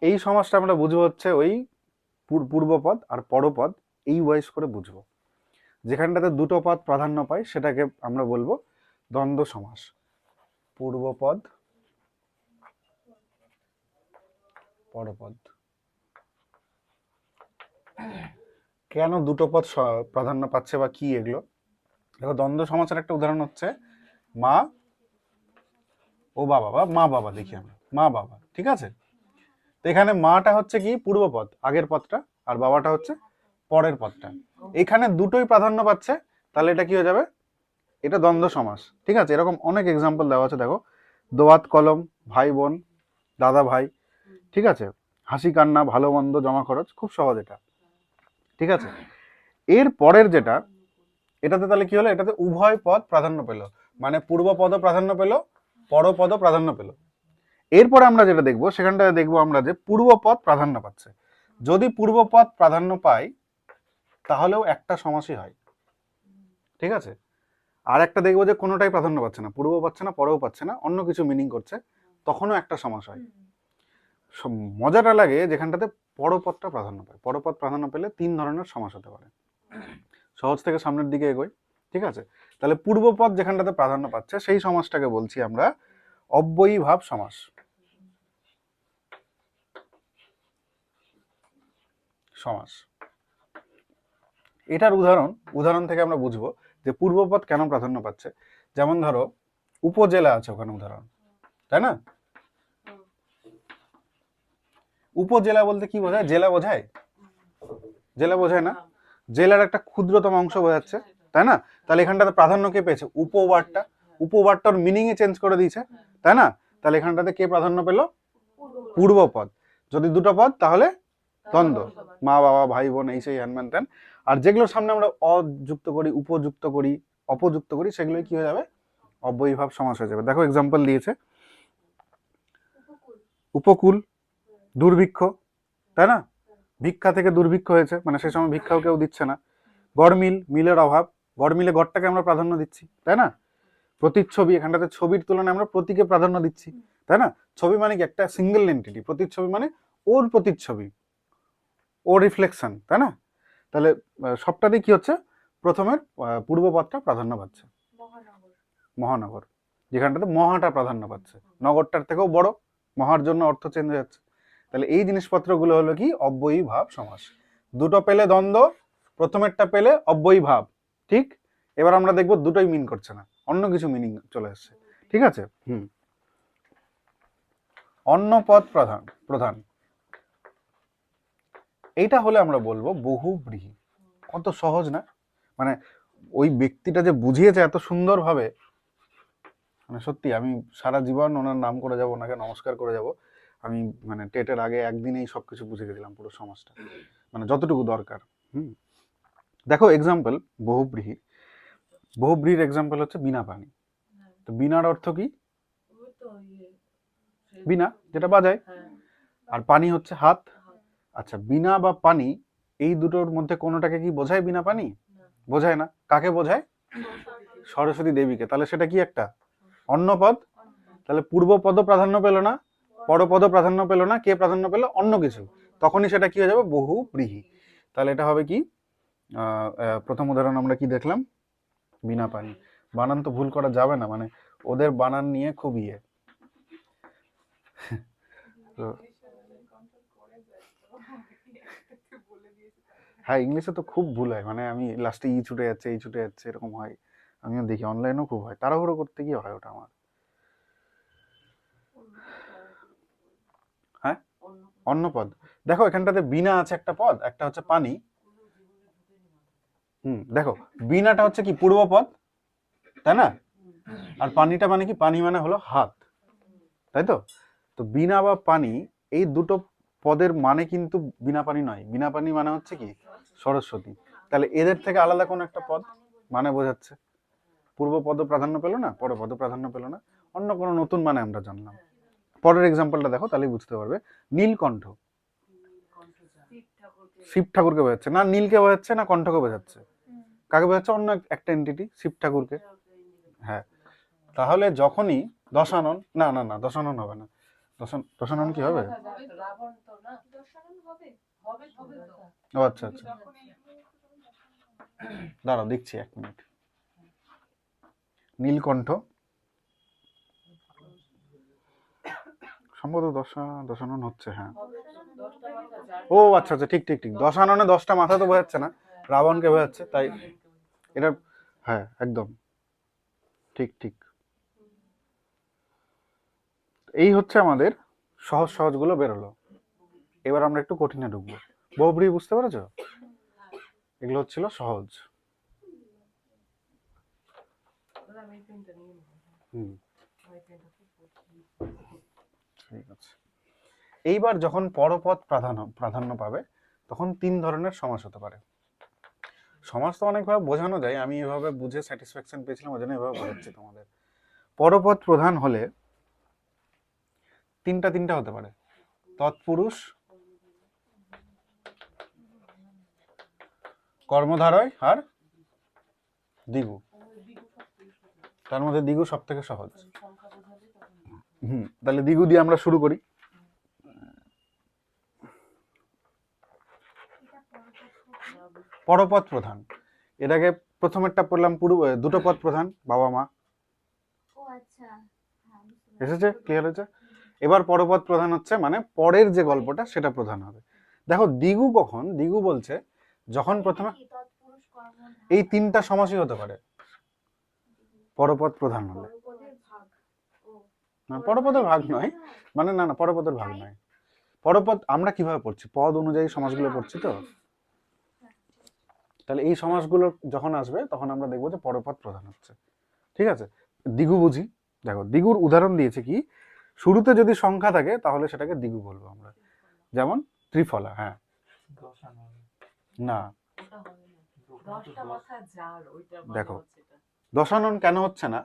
এই সমাসটা আমরা বুঝবো হচ্ছে ওই পূর্বপদ আর পরপদ এই ওয়াইজ করে বুঝবো। যেখানটাতে দুটো পদ প্রাধান্য পায় সেটাকে আমরা বলবো দ্বন্দ্ব সমাস। পূর্বপদ, পরপদ। কেন দুটো পদ প্রাধান্য পাচ্ছে বা কি এগুলো? দেখো, দ্বন্দ্ব সমাসের একটা উদাহরণ হচ্ছে মা ও বাবা, বা মা বাবা। দেখি আমরা মা বাবা, ঠিক আছে। তো এখানে মাটা হচ্ছে কি পূর্বপদ, আগের পদটা, আর বাবাটা হচ্ছে পরের পদটা। এখানে দুটোই প্রাধান্য পাচ্ছে, তাহলে এটা কি হয়ে যাবে? এটা দ্বন্দ্ব সমাস, ঠিক আছে। এরকম অনেক এক্সাম্পল দেওয়া আছে, দেখো, দোয়াত কলম, ভাই বোন, দাদা ভাই, ঠিক আছে। হাসি কান্না, ভালো মন্দ, জমা খরচ, খুব সহজ এটা, ঠিক আছে। এর পরের যেটা, এটাতে তাহলে কি হলো? এটাতে উভয় পদ প্রাধান্য পেল, মানে পূর্ব পদ প্রাধান্য পেল, পরপদ প্রাধান্য পেল। এরপরে আমরা যেটা দেখবো, সেখানটায় দেখবো আমরা যে পূর্ব পদ প্রাধান্য পাচ্ছে। যদি পূর্ব পদ প্রাধান্য পায় তাহলেও একটা সমাসই হয়, ঠিক আছে। আর একটা দেখবো যে কোনোটাই প্রাধান্য পাচ্ছে না, পূর্ব পাচ্ছে না, পরেও পাচ্ছে না, অন্য কিছু মিনিং করছে, তখনও একটা সমাস হয়। মজাটা লাগে যেখানটাতে পরপদটা প্রাধান্য পায়। পরপদ প্রাধান্য পেলে তিন ধরনের সমাস হতে পারে। সহজ থেকে সামনের দিকে এগোই, ঠিক আছে। তাহলে পূর্বপদ যেখানটাতে প্রাধান্য পাচ্ছে সেই সমাসটাকে বলছি আমরা অব্যয়ীভাব সমাস। সমাস এটার উদাহরণ থেকে আমরা বুঝবো যে পূর্বপদ কেন প্রাধান্য পাচ্ছে। যেমন ধরো উপজেলা আছে, ওখানে উদাহরণ, তাই না? উপজেলা বলতে কি বোঝায়? জেলা বোঝায়? জেলা বোঝায় না, জেলার একটা ক্ষুদ্রতম অংশ বোঝাচ্ছে, তাই না? তাহলে এখানটাতে প্রাধান্য কে পেয়েছে? উপওয়ার্ডটা। উপওয়ার্ডটার মিনিং এ চেঞ্জ করে দিয়েছে, তাই না? তাহলে এখানটাতে কে প্রাধান্য পেল? পূর্বপদ। যদি দুটো পদ তাহলে দ্বন্দ্ব, মা বাবা, ভাই বোন, এই সেই হ্যানম্যান ত্যান। আর যেগুলোর সামনে আমরা অযুক্ত করি, উপযুক্ত করি, অপযুক্ত করি, সেগুলোই কি হয়ে যাবে? অব্যয়ীভাব সমাস হয়ে যাবে। দেখো এক্সাম্পল দিয়েছে, উপকূল, দুর্ভিক্ষ, তাই না? ভিক্ষা থেকে দুর্ভিক্ষ হয়েছে, মানে সেই সময় ভিক্ষাও কেউ দিচ্ছে না। গড়মিল, মিলের অভাব, গড়মিলে গড়টাকে আমরা প্রাধান্য দিচ্ছি, তাই না? প্রতিচ্ছবি, এখানটাতে ছবির তুলনায় আমরা প্রতীকে প্রাধান্য দিচ্ছি, তাই না? ছবি মানে কি? একটা সিঙ্গেল এন্টিটি। প্রতিচ্ছবি মানে ওর প্রতিচ্ছবি, ও রিফ্লেকশন, তাই না? তাহলে সবটাতেই কি হচ্ছে? প্রথমের পূর্বপদটা প্রাধান্য পাচ্ছে। মহানগর, যেখানটাতে মহাটা প্রাধান্য পাচ্ছে, নগরটার থেকেও বড়, মহার জন্য অর্থ চেঞ্জ হয়ে যাচ্ছে। তাহলে এই জিনিসপত্রগুলো হলো কি? অব্যয়ী ভাব সমাস। দুটো পেলে দ্বন্দ্ব, প্রথমেরটা পেলে অব্যয়ী ভাব, ঠিক। এবার আমরা দেখবো দুটোই মিন করছে না, অন্য কিছু মিনিং চলে আসছে, ঠিক আছে। অন্য পদ প্রধান প্রধান, এইটা হলে আমরা বলবো বহুব্রীহি। কত সহজ না? মানে ওই ব্যক্তিটা যে বুঝিয়েছে এত সুন্দর ভাবে, মানে সত্যি আমি সারা জীবন ওনার নাম করে যাব, ওনাকে নমস্কার করে যাব। আমি মানে টেটের আগে একদিনেই সবকিছু বুঝে গেছিলাম, পুরো সমাজটা, মানে যতটুকু দরকার। দেখো এক্সাম্পল বহুব্রীহি। বহুব্রীহির এক্সাম্পল হচ্ছে বিনা পানি। তো বিনার অর্থ কি? বিনা, যেটা বাজায়। আর পানি হচ্ছে হাত। আচ্ছা, বিনা বা পানি, এই দুটোর মধ্যে কোনোটাকে কি বোঝায়? বিনা পানি বোঝায় না। কাকে বোঝায়? সরস্বতী দেবীকে। তাহলে সেটা কি? একটা অন্য পদ। তাহলে পূর্বপদ প্রাধান্য পেল না, পরপদ প্রাধান্য পেল না, কে প্রাধান্য পেল? অন্য কিছু। তখনই সেটা কি হয়ে যাবে? বহুব্রীহি। তাহলে এটা হবে কি? প্রথম উদাহরণ আমরা কি দেখলাম? বিনা পানি। বানান তো ভুল করা যাবে না, মানে ওদের বানান নিয়ে খুব ইয়ে। হ্যাঁ, ইংলিশে তো খুব ভুল হয়, মানে আমি লাস্টে ই ছুটে যাচ্ছে, এই ছুটে যাচ্ছে, এরকম হয়। আমিও দেখি, অনলাইনেও খুব হয়, তাড়াহুড়ো করতে গিয়ে হয় ওটা আমার। হ্যাঁ, অন্য পদ। দেখো এখানটাতে বিনা আছে একটা পদ, একটা হচ্ছে পানি। দেখো বিনাটা হচ্ছে কি? পূর্বপদ, তাই না? আর পানিটা মানে কি? পানি মানে হলো হাত, তাই তো। তো বিনা বা পানি, এই দুটো পদের মানে কিন্তু বিনা পানি নয়। বিনা পানি মানে হচ্ছে কি? সরস্বতী। তাহলে এদের থেকে আলাদা কোন একটা পদ মানে বোঝাচ্ছে। পূর্বপদ প্রাধান্য পেল না, পরপদ প্রাধান্য পেল না, অন্য কোনো নতুন মানে আমরা জানলাম। পরের এক্সাম্পলটা দেখো, তাহলেই বুঝতে পারবে। নীলকণ্ঠ, শিব ঠাকুরকে বোঝাচ্ছে না, নীলকে বোঝাচ্ছে না, কণ্ঠকে বোঝাচ্ছে। কাকে বোঝাচ্ছে? অন্য একটা এন্টিটি, শিব ঠাকুরকে। হ্যাঁ, তাহলে যখনই দশানন, না না না, দশানন হবে না, দশানন কি হবে? ও আচ্ছা আচ্ছা, দাঁড়াও দেখছি 1 মিনিট। নীলকণ্ঠ সম্ভবত দশানন হচ্ছে, হ্যাঁ। ও আচ্ছা আচ্ছা, ঠিক ঠিক ঠিক, দশাননে 10টা মাথা তো বোঝাচ্ছে না, রাবণকে বোঝাচ্ছে, তাই এটা, হ্যাঁ একদম ঠিক ঠিক। এই হচ্ছে আমাদের সহজ সহজ গুলো বেরোলো। এবার আমরা একটু কঠিনে ঢুকবো। বহুব্রী বুঝতে পেরেছো? এগুলো হচ্ছিল সহজ। ঠিক আছে, এইবার যখন পরপদ প্রাধান্য পাবে তখন 3 ধরনের সমাস হতে পারে। সমাস তো অনেকভাবে বোঝানো যায়, আমি এভাবে বুঝে স্যাটিসফ্যাকশন পেয়েছিলাম, ওই জন্য এভাবে বোঝাচ্ছি তোমাদের। পরপদ প্রধান হলে তিনটা হতে পারে, তৎপুরুষ, কর্মধারয় আর দ্বিগু। তার মধ্যে দ্বিগু সব থেকে সহজ। তাহলে দ্বিগু দিয়ে আমরা শুরু করি। পরপদ প্রধান, এটাকে প্রথমেরটা পড়লাম দুটো পদ প্রধান, বাবা মা। এসেছে, ক্লিয়ার হয়েছে? এবার পরপদ প্রধান হচ্ছে মানে পরের যে গল্পটা সেটা প্রধান হবে। দেখো দ্বিগু কখন, দ্বিগু বলছে যখন প্রথমে এই 3টা সমাসই হতে পারে পরপদ প্রধান হলে। না, পরপদের ভাগ নয়, মানে না পরপদের ভাগ নয়। পরপদ আমরা কিভাবে পড়ছি, পদ অনুযায়ী সমাসগুলো পড়ছি তো। তাহলে এই সমাসগুলো যখন আসবে তখন আমরা দেখবো যে পরপদ প্রধান হচ্ছে। ঠিক আছে, দ্বিগু বুঝি। দেখো দ্বিগুর উদাহরণ দিয়েছে কি, শুরুতে যদি সংখ্যা থাকে তাহলে সেটাকে দ্বিগু বলবো আমরা, যেমন ত্রিফলা। হ্যাঁ, না দেখো দশানন কেন হচ্ছে না,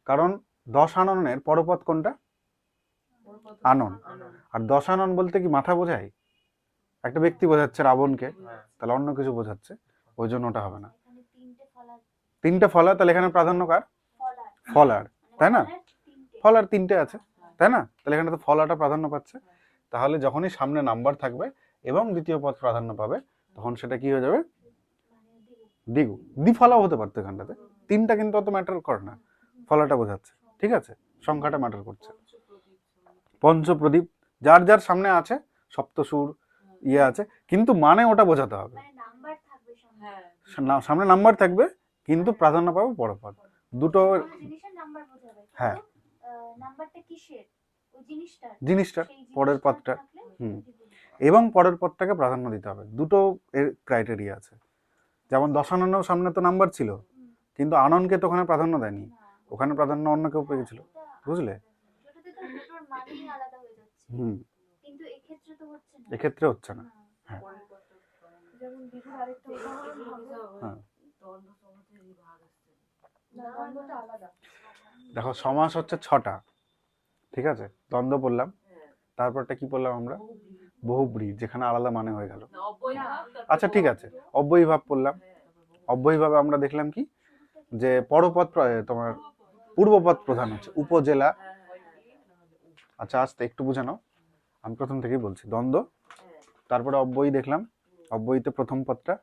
কারণ দশাননের পরপদ কোনটা? আনন। আর দশানন বলতে কি মাথা বোঝায়? একটা ব্যক্তি বোঝাচ্ছে রাবণকে, তাহলে অন্য কিছু বোঝাচ্ছে, ওই জন্য ওটা হবে না। 3টে ফলা, তাহলে এখানে প্রাধান্য কার? ফলার, তাই না? ফলার 3টে আছে, তাই না? তাহলে এখানে তো ফলাটা প্রাধান্য পাচ্ছে। তাহলে যখনই সামনে নাম্বার থাকবে এবং দ্বিতীয় পদ প্রাধান্য পাবে তখন সেটা কি হয়ে যাবে? দ্বিগু। দ্বিফলাও হতে পারতো এখানটাতে, 3টা কিন্তু অত ম্যাটার করে না, ফলাটা বোঝাচ্ছে। ঠিক আছে, সংখ্যাটা ম্যাটার করছে। পঞ্চপ্রদীপ, যার যার সামনে আছে, সপ্তসুর ইয়ে আছে, কিন্তু মানে ওটা বোঝাতে হবে। সামনে নাম্বার থাকবে কিন্তু প্রাধান্য পাবে পরপদ। দুটো, হ্যাঁ জিনিসটার পরের পদটা, এবং পরের পদটাকে প্রাধান্য দিতে হবে। দুটো এর ক্রাইটেরিয়া আছে। যেমন দশাননেও সামনে তো নাম্বার ছিল, কিন্তু আননকে তো ওখানে প্রাধান্য দেয়নি, ওখানে প্রাধান্য অন্য কেউ পেয়ে গেছিল, বুঝলে? এক্ষেত্রে হচ্ছে না। হ্যাঁ, দেখো সমাস হচ্ছে 6টা, ঠিক আছে? দ্বন্দ্ব পড়লাম, তারপরটা কি পড়লাম আমরা? বহুব্রী, যেখানে আলাদা মানে হয়ে গেল। আচ্ছা ঠিক আছে, অব্যয়ীভাব পড়লাম। অব্যয়ীভাবে আমরা দেখলাম কি, যে পরপদ তোমার পূর্বপদ প্রধান হচ্ছে, উপজেলা। আচ্ছা আস্তে একটু বুঝে নাও, আমি প্রথম থেকেই বলছি। দ্বন্দ্ব, তারপরে অব্যয়ী দেখলাম, অব্যয়ীতে প্রথম পদটা।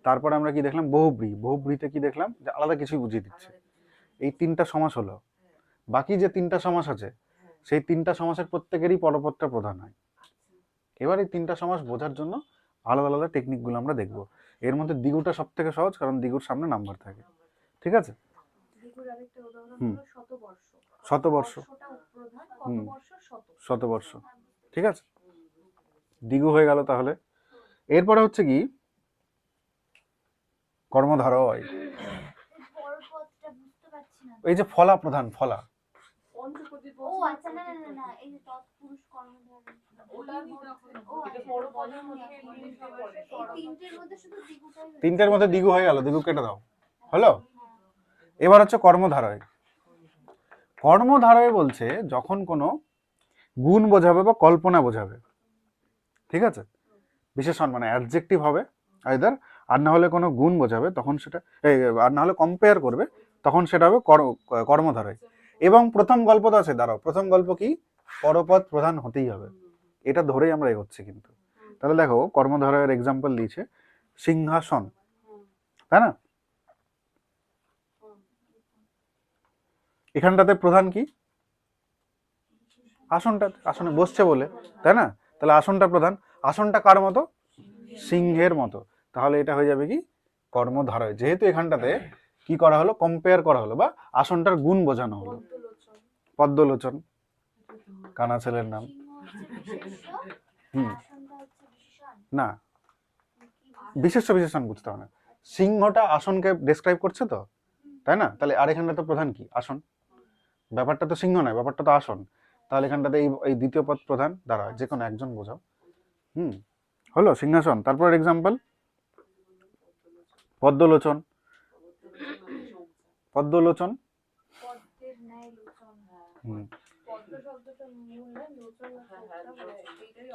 তারপরে আমরা কি দেখলাম? বহুব্রী। বহুব্রীতে কি দেখলাম? যে আলাদা কিছুই বুঝিয়ে দিচ্ছে। এই 3টা সমাস হলো। বাকি যে 3টা সমাস আছে সেই 3টা সমাসের প্রত্যেকেরই পরপদটা প্রধান হয়। এবার এই 3টা সমাস বোঝার জন্য আলাদা আলাদা টেকনিকগুলো আমরা দেখব। এর মধ্যে দ্বিগুটা সব থেকে সহজ, কারণ দ্বিগুর সামনে নাম্বার থাকে। ঠিক আছে, শতবর্ষ, শতবর্ষ, ঠিক আছে, দ্বিগু হয়ে গেল। তাহলে এরপরে হচ্ছে কি, কর্মধারয়। এই যে ফলা প্রধান, ফলা, তিনটের মধ্যে দ্বিগু হয়ে গেল, দ্বিগু কেটে দাও, হলো। এবার হচ্ছে কর্মধারয়। কর্মধারয় বলছে যখন কোনো গুণ বোঝাবে বা কল্পনা বোঝাবে, ঠিক আছে, বিশেষণ মানে অ্যাডজেক্টিভ হবে আইদার, আর না হলে কোনো গুণ বোঝাবে তখন সেটা, আর না হলে কম্পেয়ার করবে তখন সেটা হবে কর্মধারয়। এবং প্রথম গল্প তো আছে, দাঁড়াও, প্রথম গল্প কি? পরপদ প্রধান হতেই হবে, এটা ধরেই আমরা এগোচ্ছি কিন্তু। তাহলে দেখো কর্মধারয়ের এক্সাম্পল দিয়েছে সিংহাসন, তাই না? এখানটাতে প্রধান কি? আসনটা, আসনে বসছে বলে, তাই না? তাহলে আসনটা প্রধান। আসনটা কার মতো? সিংহের মতো। তাহলে এটা হয়ে যাবে কি? কর্মধারয়। যেহেতু এখানটাতে কি করা হলো? কম্পেয়ার করা হলো বা আসনটার গুণ বোঝানো হলো। পদ্মলোচন কানা ছেলের নাম। না, বিশেষ্য বিশেষণ বুঝতে হবে না। সিংহটা আসনকে ডেসক্রাইব করছে তো, তাই না? তাহলে আর এখানটা তো প্রধান কি? আসন। ব্যাপারটা তো সিংহ নয়, ব্যাপারটা তো আসন। তাহলে এখানটাতে এই দ্বিতীয় পদ প্রধান দ্বারা যে কোনো একজন বোঝাও। হলো সিংহাসন। তারপর এক্সাম্পল পদ্মলোচন। পদ্মলোচন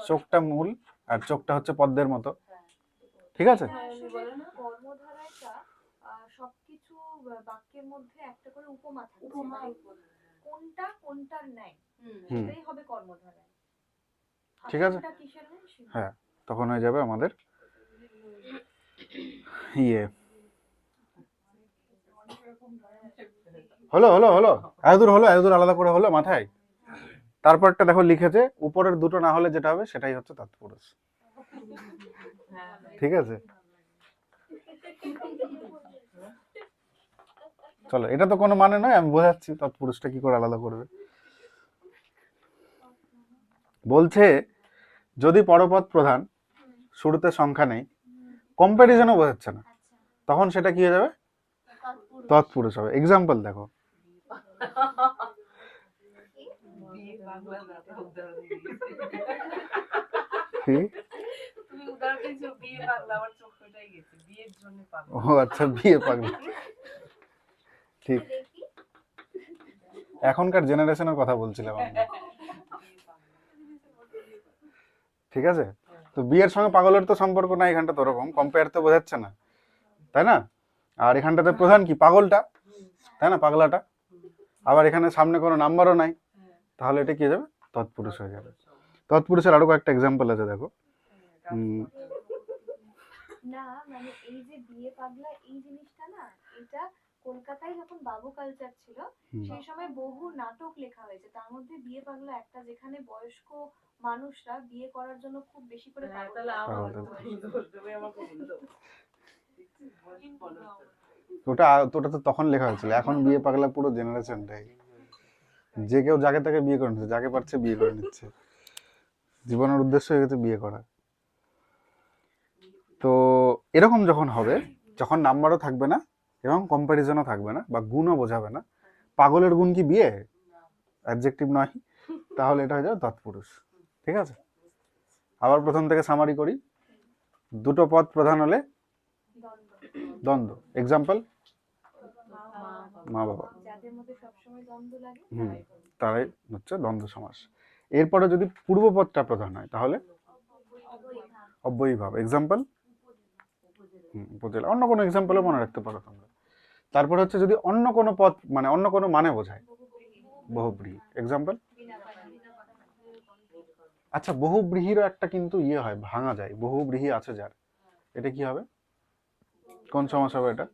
চোখটা মূল, আর চোখটা হচ্ছে পদ্মের মতো, ঠিক আছে? কর্মধারায়টা সবকিছু বাক্যের মধ্যে একটা করে উপমা থাকে, কোনটা কোনটার ন্যায় সেটাই হবে কর্মধারায়। ঠিক আছে, হ্যাঁ, তখন হয়ে যাবে আমাদের ইয়ে। হলো হলো হলো এতদূর হলো, এতদূর আলাদা করে হলো মাথায়। তারপরটা দেখো লিখেছে উপরের দুটো না হলে যেটা হবে সেটাই হচ্ছে তৎপুরুষ, ঠিক আছে? চলো, এটা তো কোনো মানে নয়, আমি বোঝাচ্ছি তৎপুরুষটা কি করে আলাদা করবে। বলছে যদি পরপদ প্রধান, শুরুতে সংখ্যা নেই, কম্প্যারিজনও বোঝাচ্ছে না, তখন সেটা কি হয়ে যাবে? তৎপুরুষ হবে। এক্সাম্পল দেখো, ও আচ্ছা, বিয়ে পাগলা, ঠিক। এখনকার জেনারেশনের কথা বলছিলাম আমি, ঠিক আছে? তো বিয়ের সঙ্গে পাগলের তো সম্পর্ক নাই, এখানটা তো ওরকম কম্পেয়ার তো বোঝাচ্ছে না, তাই না? আর এখানটাতে প্রধান কি? পাগলটা, তাই না? পাগলাটা। আবার এখানে সামনে কোনো নাম্বারও নাই, তাহলে এটা কি হয়ে যাবে? তৎপুরুষ হয়ে যাবে। তৎপুরুষের আরো কয়েকটা এক্সাম্পল আছে, দেখো। না মানে এই যে বিয়ে পাগলা এই জিনিসটা না, এটা কলকাতায় যখন বাবু কালচার ছিল সেই সময় বহু নাটক লেখা হয়েছে, তার মধ্যে বিয়ে পাগলা একটা, যেখানে বয়স্ক মানুষরা বিয়ে করার জন্য খুব বেশি করে ওটা ওটা তো তখন লেখা হয়েছিল, এখন বিয়ে পাগলা পুরো জেনারেশনটাই, যে কেউ যাকে তাকে বিয়ে করে নিচ্ছে, যাকে পারছে বিয়ে করে নিচ্ছে, জীবনের উদ্দেশ্য হয়ে গেছে বিয়ে করা। তো এরকম যখন হবে, যখন নাম্বারও থাকবে না এবং কম্প্যারিজনও থাকবে না বা গুণও বোঝাবে না, পাগলের গুণ কি বিয়ে? অ্যাডজেক্টিভ নয়, তাহলে এটা হয়ে যাবে তৎপুরুষ, ঠিক আছে? আবার প্রথম থেকে সামারি করি। দুটো পদ প্রধান হলে দ্বন্দ্ব। এক্সাম্পল মা বাবা, তারাই হচ্ছে দ্বন্দ্ব সমাস। এরপরে যদি পূর্বপদটা প্রধান হয় তাহলে অব্যয়ীভাব। এক্সাম্পল উপজেলা, অন্য কোনো এক্সাম্পলও মনে রাখতে পারো তোমরা। তারপর হচ্ছে যদি অন্য কোনো পদ মানে অন্য কোনো মানে বোঝায়, বহুব্রীহি। এক্সাম্পল, আচ্ছা বহুব্রীহিরও একটা কিন্তু ইয়ে হয়, ভাঙা যায়, বহুব্রীহি আছে যার, এটা কি হবে? কোন সমাস হবে এটা?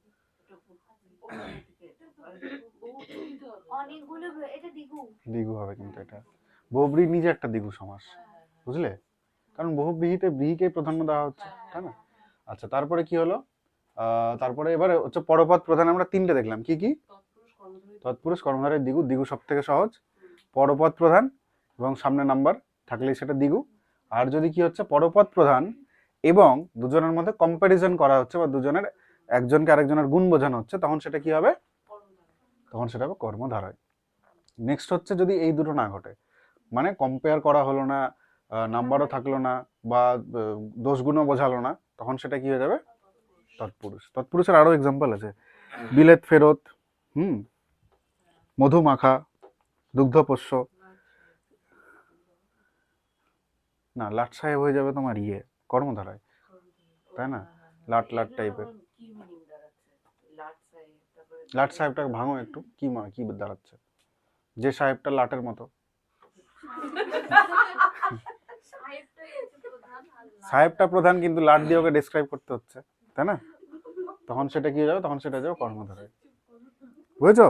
দ্বিগু হবে, কিন্তু এটা বহুব্রীহি নিজে একটা দ্বিগু সমাস, বুঝলে? কারণ বহুব্রীহিতে ব্রীহিকে প্রাধান্য দেওয়া হচ্ছে, তাই না? আচ্ছা, তারপরে কি হলো? তারপরে এবারে হচ্ছে পরপদ প্রধান আমরা তিনটে দেখলাম, কি কি? তৎপুরুষ, কর্মধারয়, দ্বিগু। দ্বিগু সব থেকে সহজ। পরপদ প্রধান এবং সামনে নাম্বার থাকলেই সেটা দ্বিগু। আর যদি কি হচ্ছে পরপদ প্রধান এবং দুজনের মধ্যে কম্প্যারিজন করা হচ্ছে বা দুজনের একজনকে আরেকজনের গুণ বোঝানো হচ্ছে, তখন সেটা কি হবে? তখন সেটা হবে কর্মধারয়। নেক্সট হচ্ছে যদি এই দুটো না ঘটে, মানে কম্পেয়ার করা হলো না, নাম্বারও থাকলো না, বা দোষগুণও বোঝালো না, তখন সেটা কি হয়ে যাবে? তৎপুরুষ। তৎপুরুষের আরো এক্সাম্পল আছে, বিলেত ফেরত, মধু মাখা, দুগ্ধপোষ্য। না, লাট সাহেব হয়ে যাবে তোমার ইয়ে কর্মধারায়, তাই না? লাট লাট টাইপের। লাট সাহেবটাকে ভাঙো একটু, কি কি দাঁড়াচ্ছে? যে সাহেবটা লাটের মতো, সাহেবটা প্রধান, কিন্তু লাট দিয়ে ওকে ডেসক্রাইব করতে হচ্ছে, তাই না? তখন সেটা কি হয়ে যাবে, তখন সেটা যাবে কর্মধারয়। বুঝেছো?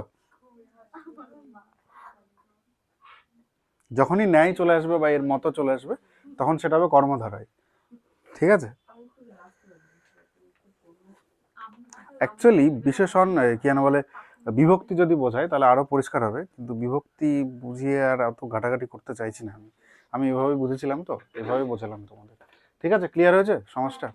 যখনই ন্যায় চলে আসবে বা এর মতো চলে আসবে, তখন সেটা হবে কর্মধারয়। ঠিক আছে? অ্যাকচুয়ালি বিশেষণ কি যেন বলে, বিভক্তি যদি বোঝায় তাহলে আরো পরিষ্কার হবে, কিন্তু বিভক্তি বুঝিয়ে আর অত ঘাটাঘাটি করতে চাইছি না আমি। আমি এভাবে বুঝেছিলাম, তো এভাবে বোঝালাম তোমাদের। ঠিক আছে, ক্লিয়ার হয়েছে সমাজটা?